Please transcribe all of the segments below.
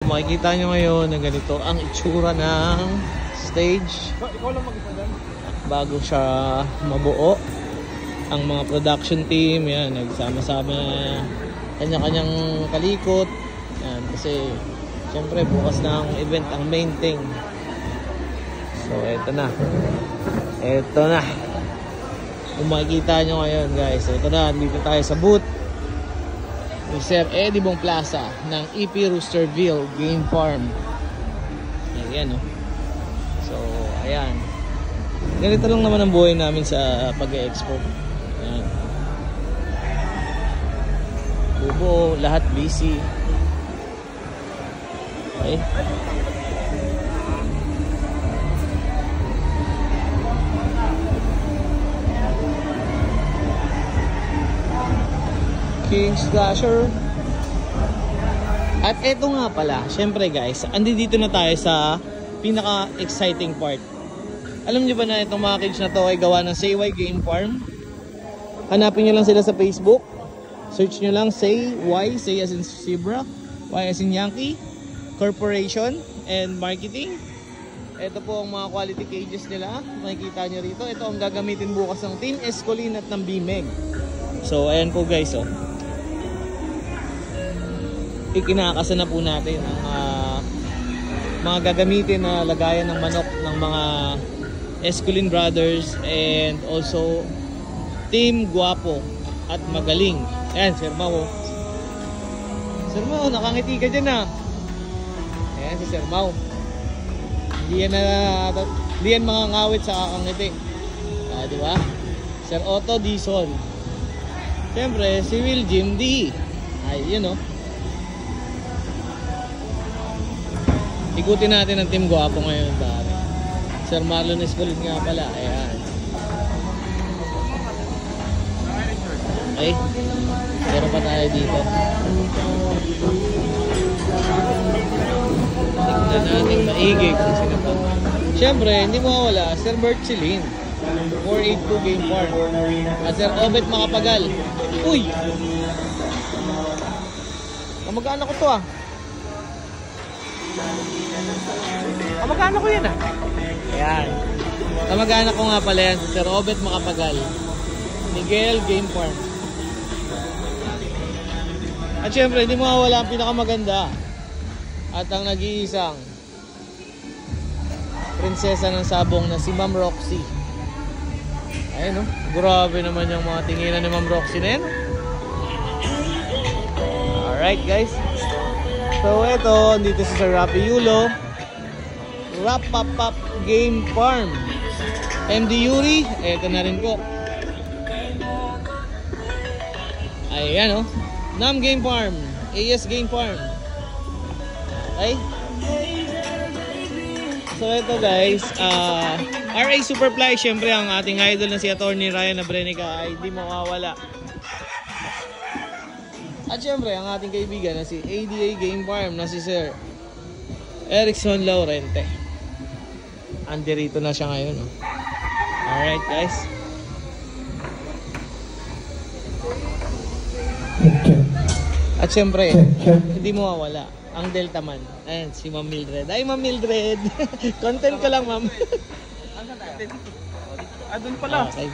makikita nyo ngayon na ganito ang itsura ng stage. Ikaw lang mag-isa dyan? Bago siya mabuo, ang mga production team, yan, nagsama-sama kanya-kanyang kalikot. Yan, kasi syempre bukas na ang event, ang main thing. So eto na. Eto na. Kung makikita nyo ngayon guys, eto na, dito tayo sa booth ni Sir Eddie Bong Plaza ng EP Roosterville Game Farm. Ayan, oh. So ayan, ganito lang naman ang buhay namin sa pag-e-expo. Ayan, bubo, lahat busy. Okay. King Slasher. At eto nga pala, syempre guys, andito na tayo sa pinaka-exciting part. Alam niyo ba na itong mga cage na to ay gawa ng Sayway Game Farm? Hanapin nyo lang sila sa Facebook. Search nyo lang Say as in Zebra, Y as in Yankee, Corporation and Marketing. Ito po ang mga quality cages nila. Makikita nyo rito. Ito ang gagamitin bukas ng Team Escolin at ng BMEG. So ayan po guys, oh. Ikinakasa na po natin ang mga gagamitin na lagayan ng manok ng mga Escolin Brothers and also Team Guapo at Magaling. Ayan, Sir Mau. Sir Mau, nakangiti ka dyan, ah. Ayan si Sir Mau. Hindi yan mga ngawit sa kakangiti. Di ba? Sir Otto Dizon. Siyempre, si Will Jim D. Ay, yun, oh. Ikutin natin ang Team Guapo ngayon, pare. Sir Marlon Escolin nga pala. Ayan. Okay. Meron pa tayo dito. Tignan natin maigi kung sino pa. Siyempre, hindi mawawala, Sir Bert Silin. 482 Game Farm. At Sir Obet Makapagal. Uy! Kamag-anak ko to, ah. Kamag-anak ko yan, ah. Ayan. Kamag-anak ko nga pala yan, si Sir Obet Makapagal. Miguel Game Farm. At syempre, hindi mawawala ang pinakamaganda at ang nag-iisang prinsesa ng sabong na si Ma'am Roxy. Ayun, no? Grabe naman yung mga tinginan ni Ma'am Roxy na yan. Alright guys, so eto, dito si Sir Rapi Yulo, Wrap-Up Game Farm. MD Yuri, eto na rin po. Ayan, oh. Nam Game Farm, AS Game Farm. Okay? So ito guys, RA Superfly, syempre ang ating idol na si Attorney Ryan Abrenica ay hindi mawawala. At syempre ang ating kaibigan na si ADA Game Farm na si Sir Erickson Laurente. Andirito na siya ngayon, oh. Alright guys. At syempre, hindi mawawala ang Delta Man. Ayan, si Ma'am Mildred. Ay, Ma'am Mildred. Content ko lang, Ma'am. Doon pala. Okay.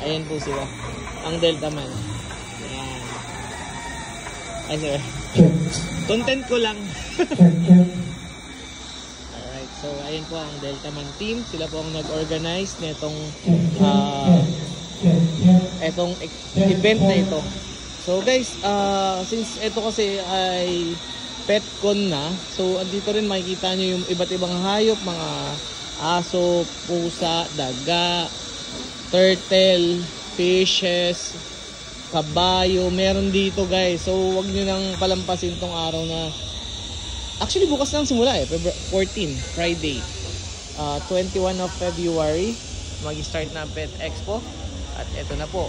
Ayan po sila. Ang Delta Man. Ayan. Ay, sir. Content ko lang. Alright, so ayan po ang Delta Man team. Sila po ang nag-organize nitong event na ito. So guys, since ito kasi ay PetCon na, so andito rin makikita nyo yung iba't ibang hayop, mga aso, pusa, daga, turtle, fishes, kabayo, meron dito guys. So wag nyo nang palampasin tong araw na, actually bukas lang simula February 14, Friday, 21 of February, mag-start na ang Pet Expo. At eto na po.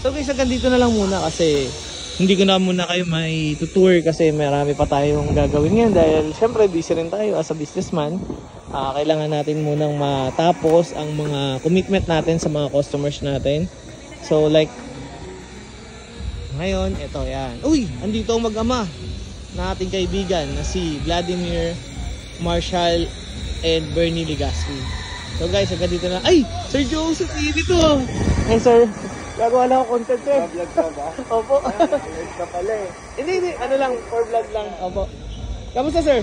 So guys, hanggang dito na lang muna kasi hindi ko na muna kayo may tutour kasi marami pa tayong gagawin ngayon dahil syempre busy rin tayo as a businessman. Kailangan natin munang matapos ang mga commitment natin sa mga customers natin. So like ngayon, eto yan. Uy, andito ang mag-ama. na ating kaibigan na si Vladimir Marshall and Bernie Legaspi. So guys, hanggang dito na. Ay! Sir Joseph, dito! Hey sir, gagawa lang ako content sir. Vlog ka ba? Opo. Vlog ka pala eh. Hindi. Ano lang, for vlog lang. Opo. Kamusta sir?